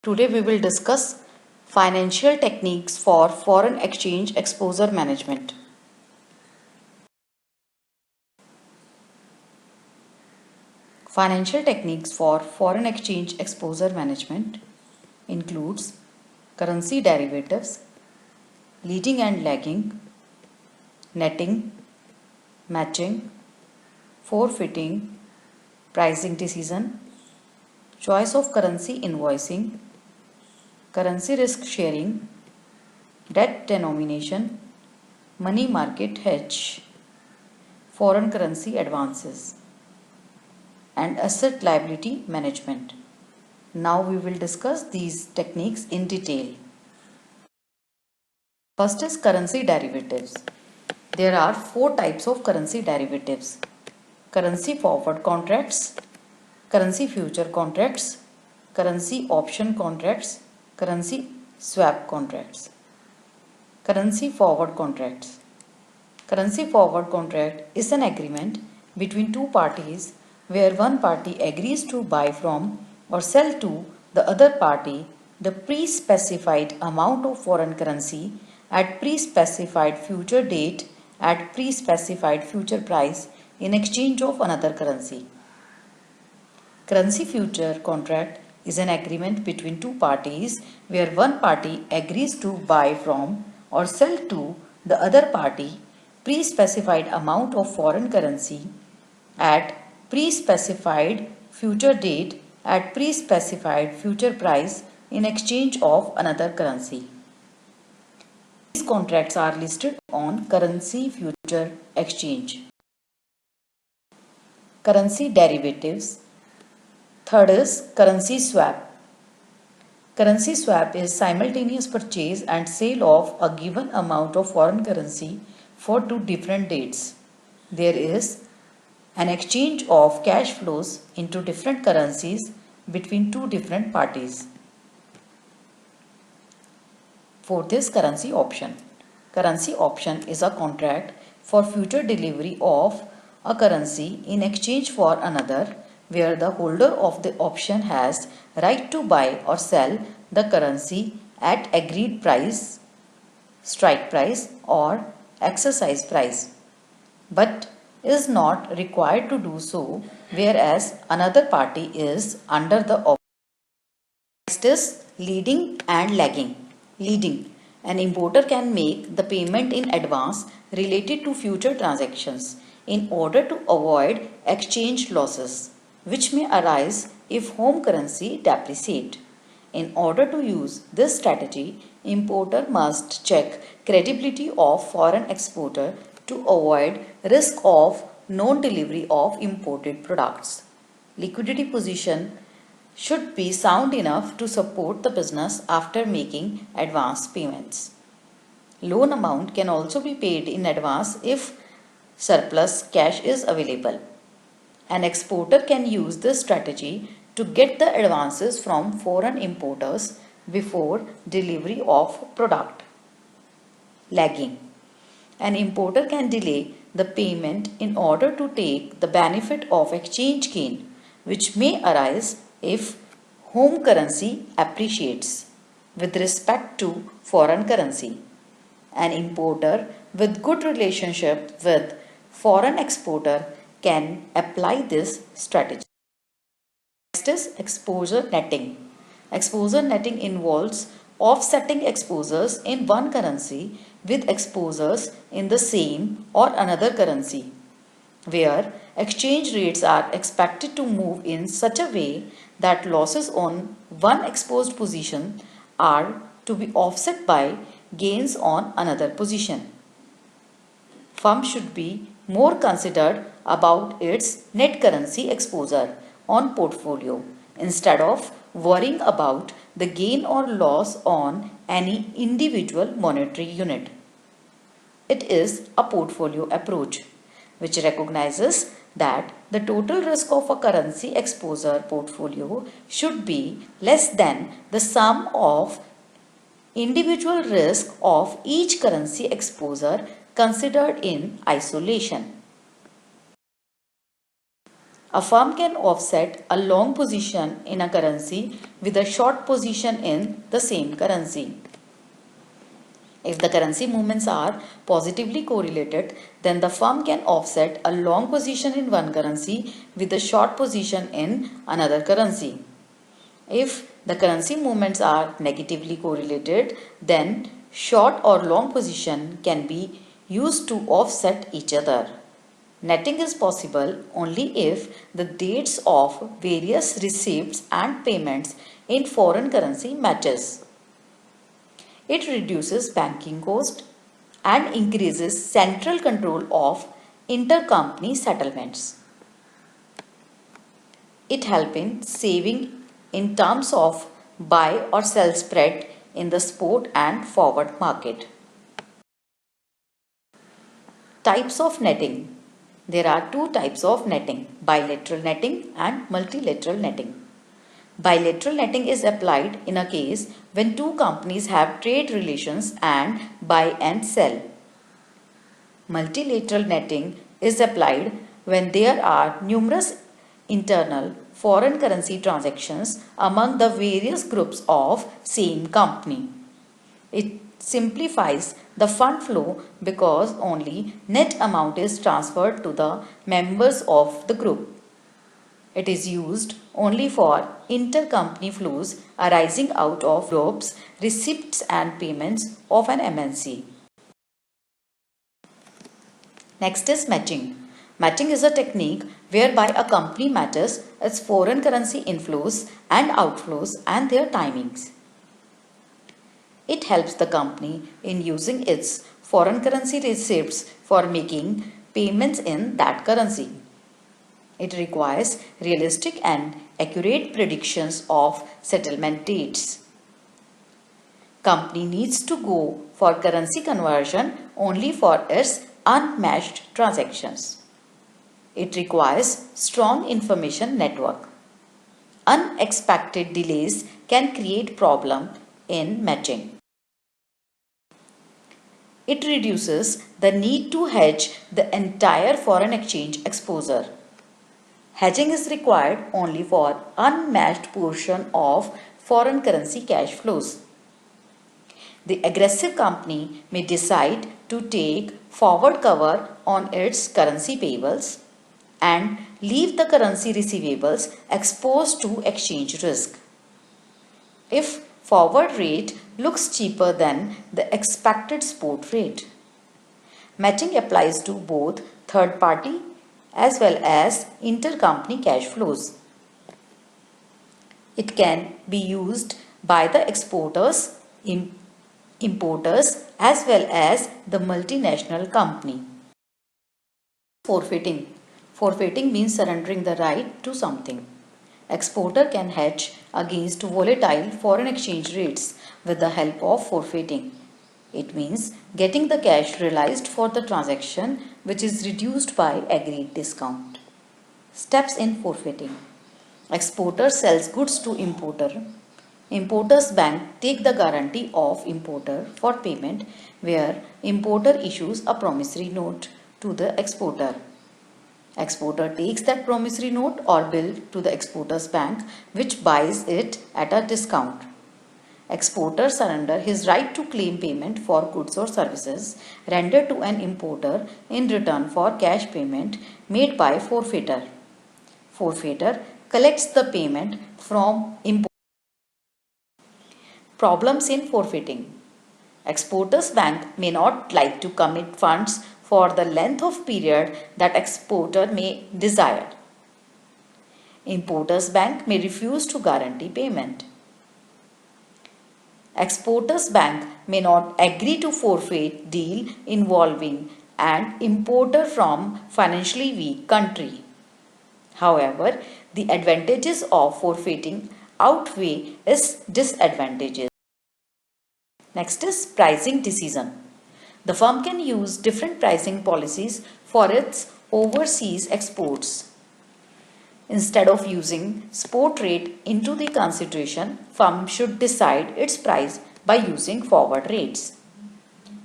Today we will discuss financial techniques for foreign exchange exposure management. Financial techniques for foreign exchange exposure management includes currency derivatives, leading and lagging, netting, matching, forfeiting, pricing decision, choice of currency invoicing, currency risk sharing, debt denomination, money market hedge, foreign currency advances, and asset liability management. Now we will discuss these techniques in detail. First is currency derivatives. There are four types of currency derivatives: currency forward contracts, currency future contracts, currency option contracts, currency swap contracts. Currency forward contracts. Currency forward contract is an agreement between two parties where one party agrees to buy from or sell to the other party the pre-specified amount of foreign currency at pre-specified future date at pre-specified future price in exchange of another currency. Currency future contract is an agreement between two parties where one party agrees to buy from or sell to the other party pre-specified amount of foreign currency at pre-specified future date at pre-specified future price in exchange of another currency. These contracts are listed on currency future exchange. Currency derivatives. Third is currency swap. Currency swap is simultaneous purchase and sale of a given amount of foreign currency for two different dates. There is an exchange of cash flows into different currencies between two different parties. Fourth is currency option. Currency option is a contract for future delivery of a currency in exchange for another, where the holder of the option has right to buy or sell the currency at agreed price, strike price or exercise price, but is not required to do so, whereas another party is under the option. Next is leading and lagging. Leading. An importer can make the payment in advance related to future transactions in order to avoid exchange losses, which may arise if home currency depreciate. In order to use this strategy, importer must check credibility of foreign exporter to avoid risk of non-delivery of imported products. Liquidity position should be sound enough to support the business after making advance payments. Loan amount can also be paid in advance if surplus cash is available. An exporter can use this strategy to get the advances from foreign importers before delivery of product. Lagging. An importer can delay the payment in order to take the benefit of exchange gain, which may arise if home currency appreciates with respect to foreign currency. An importer with good relationship with foreign exporter can apply this strategy. Next is exposure netting. Exposure netting involves offsetting exposures in one currency with exposures in the same or another currency, where exchange rates are expected to move in such a way that losses on one exposed position are to be offset by gains on another position. Firm should be more considered about its net currency exposure on portfolio instead of worrying about the gain or loss on any individual monetary unit. It is a portfolio approach which recognizes that the total risk of a currency exposure portfolio should be less than the sum of individual risk of each currency exposure considered in isolation. A firm can offset a long position in a currency with a short position in the same currency. If the currency movements are positively correlated, then the firm can offset a long position in one currency with a short position in another currency. If the currency movements are negatively correlated, then short or long position can be used to offset each other. Netting is possible only if the dates of various receipts and payments in foreign currency matches. It reduces banking cost and increases central control of intercompany settlements. It helps in saving in terms of buy or sell spread in the spot and forward market. Types of netting. There are two types of netting, bilateral netting and multilateral netting. Bilateral netting is applied in a case when two companies have trade relations and buy and sell. Multilateral netting is applied when there are numerous internal foreign currency transactions among the various groups of same company. It simplifies the fund flow because only net amount is transferred to the members of the group. It is used only for intercompany flows arising out of groups, receipts and payments of an MNC. Next is matching. Matching is a technique whereby a company matches its foreign currency inflows and outflows and their timings. It helps the company in using its foreign currency receipts for making payments in that currency. It requires realistic and accurate predictions of settlement dates. Company needs to go for currency conversion only for its unmatched transactions. It requires strong information network. Unexpected delays can create problem in matching. It reduces the need to hedge the entire foreign exchange exposure. Hedging is required only for unmatched portion of foreign currency cash flows. The aggressive company may decide to take forward cover on its currency payables and leave the currency receivables exposed to exchange risk. If forward rate looks cheaper than the expected spot rate. Matching applies to both third party as well as intercompany cash flows. It can be used by the exporters, importers as well as the multinational company. Forfeiting. Forfeiting means surrendering the right to something. Exporter can hedge against volatile foreign exchange rates with the help of forfeiting. It means getting the cash realized for the transaction which is reduced by agreed discount. Steps in forfeiting. Exporter sells goods to importer. Importer's bank take the guarantee of importer for payment where importer issues a promissory note to the exporter. Exporter takes that promissory note or bill to the exporter's bank which buys it at a discount. Exporter surrender his right to claim payment for goods or services rendered to an importer in return for cash payment made by forfeiter. Forfeiter collects the payment from importer. Problems in forfeiting. Exporter's bank may not like to commit funds for the length of period that exporter may desire. Importer's bank may refuse to guarantee payment. Exporter's bank may not agree to forfeit deal involving an importer from financially weak country. However, the advantages of forfeiting outweigh its disadvantages. Next is pricing decision. The firm can use different pricing policies for its overseas exports. Instead of using spot rate into the consideration, firm should decide its price by using forward rates.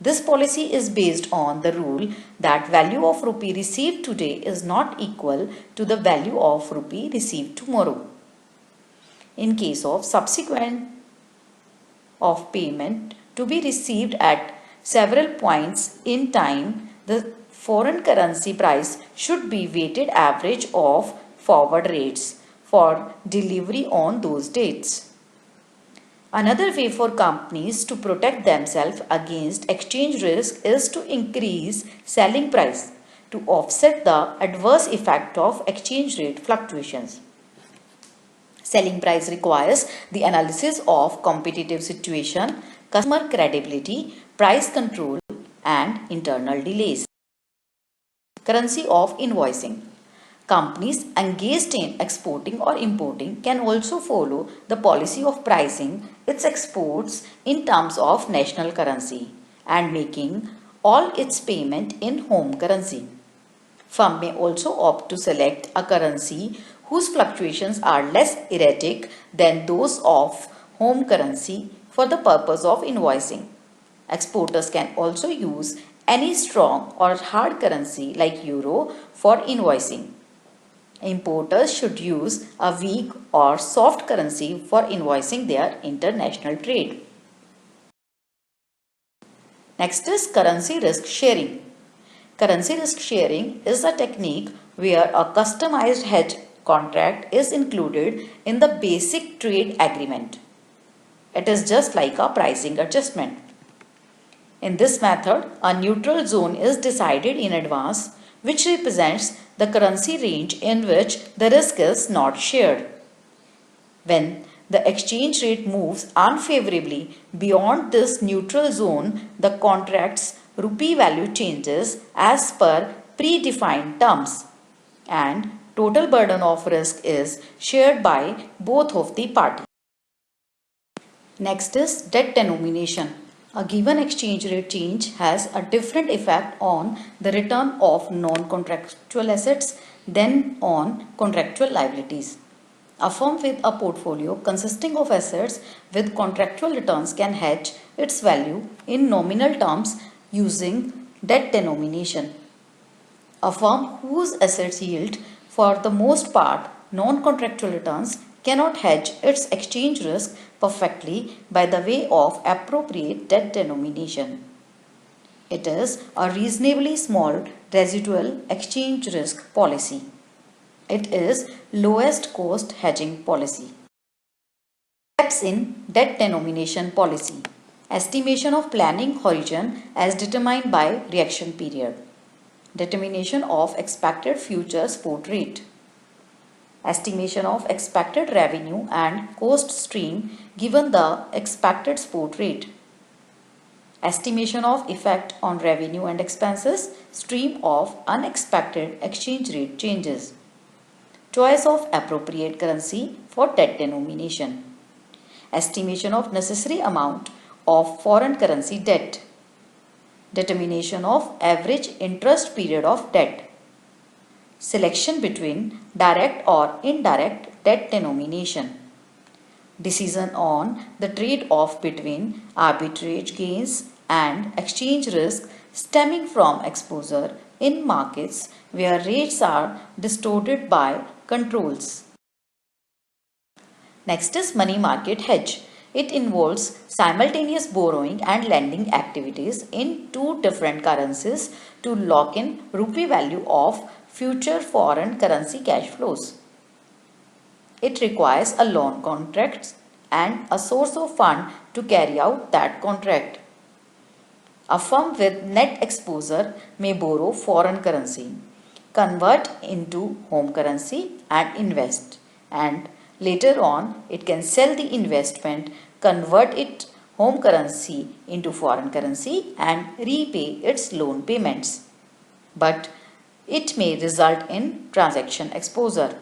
This policy is based on the rule that value of rupee received today is not equal to the value of rupee received tomorrow. In case of subsequent of payment to be received at several points in time, the foreign currency price should be weighted average of forward rates for delivery on those dates. Another way for companies to protect themselves against exchange risk is to increase selling price to offset the adverse effect of exchange rate fluctuations. Selling price requires the analysis of competitive situation, customer credibility, price control, and internal delays. Currency of invoicing. Companies engaged in exporting or importing can also follow the policy of pricing its exports in terms of national currency and making all its payment in home currency. Firm may also opt to select a currency whose fluctuations are less erratic than those of home currency for the purpose of invoicing. Exporters can also use any strong or hard currency like euro for invoicing. Importers should use a weak or soft currency for invoicing their international trade. Next is currency risk sharing. Currency risk sharing is a technique where a customized hedge contract is included in the basic trade agreement. It is just like a pricing adjustment. In this method, a neutral zone is decided in advance, which represents the currency range in which the risk is not shared. When the exchange rate moves unfavorably beyond this neutral zone, the contract's rupee value changes as per predefined terms, and total burden of risk is shared by both of the parties. Next is debt denomination. A given exchange rate change has a different effect on the return of non-contractual assets than on contractual liabilities. A firm with a portfolio consisting of assets with contractual returns can hedge its value in nominal terms using debt denomination. A firm whose assets yield for the most part non-contractual returns cannot hedge its exchange risk perfectly by the way of appropriate debt denomination. It is a reasonably small residual exchange risk policy. It is lowest cost hedging policy. Steps in debt denomination policy. Estimation of planning horizon as determined by reaction period. Determination of expected future spot rate. Estimation of expected revenue and cost stream given the expected spot rate. Estimation of effect on revenue and expenses stream of unexpected exchange rate changes. Choice of appropriate currency for debt denomination. Estimation of necessary amount of foreign currency debt. Determination of average interest period of debt. Selection between direct or indirect debt denomination. Decision on the trade-off between arbitrage gains and exchange risk stemming from exposure in markets where rates are distorted by controls. Next is money market hedge. It involves simultaneous borrowing and lending activities in two different currencies to lock in rupee value of future foreign currency cash flows. It requires a loan contract and a source of fund to carry out that contract. A firm with net exposure may borrow foreign currency, convert into home currency and invest, and later on it can sell the investment, convert it home currency into foreign currency and repay its loan payments. But it may result in transaction exposure.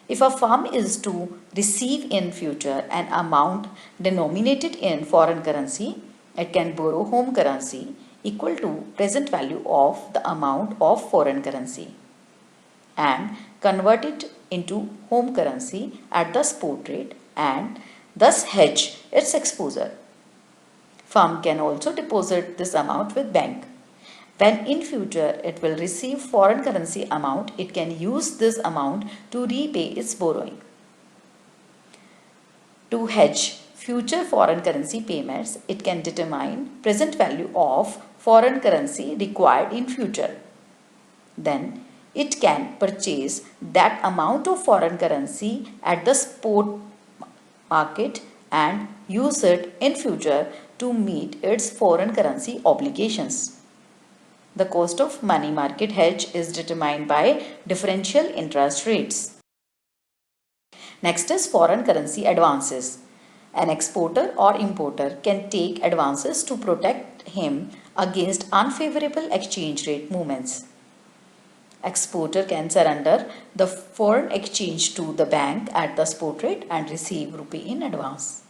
If a firm is to receive in future an amount denominated in foreign currency, it can borrow home currency equal to present value of the amount of foreign currency and convert it into home currency at the spot rate and thus hedge its exposure. Firm can also deposit this amount with bank. When in future it will receive foreign currency amount, it can use this amount to repay its borrowing. To hedge future foreign currency payments, it can determine present value of foreign currency required in future. Then it can purchase that amount of foreign currency at the spot market and use it in future to meet its foreign currency obligations. The cost of money market hedge is determined by differential interest rates. Next is foreign currency advances. An exporter or importer can take advances to protect him against unfavorable exchange rate movements. Exporter can surrender the foreign exchange to the bank at the spot rate and receive rupee in advance.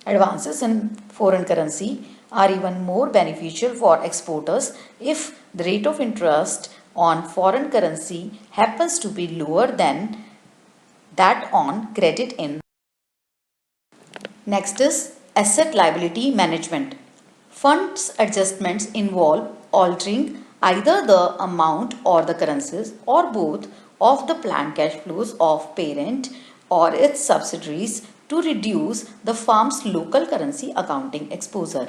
Advances in foreign currency are even more beneficial for exporters if the rate of interest on foreign currency happens to be lower than that on credit in. Next is asset liability management. Funds adjustments involve altering either the amount or the currencies or both of the planned cash flows of parent or its subsidiaries to reduce the firm's local currency accounting exposure.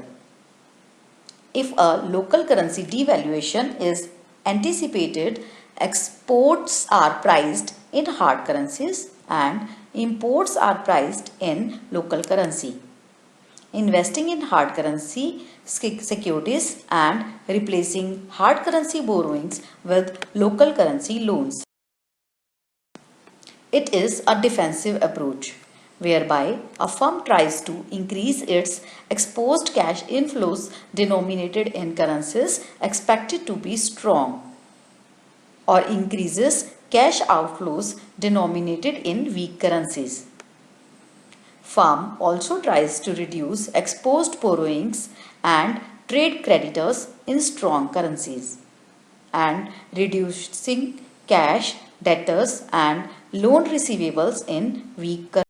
If a local currency devaluation is anticipated, exports are priced in hard currencies and imports are priced in local currency. Investing in hard currency securities and replacing hard currency borrowings with local currency loans. It is a defensive approach whereby a firm tries to increase its exposed cash inflows denominated in currencies expected to be strong or increases cash outflows denominated in weak currencies. Firm also tries to reduce exposed borrowings and trade creditors in strong currencies and reducing cash debtors and loan receivables in weak currencies.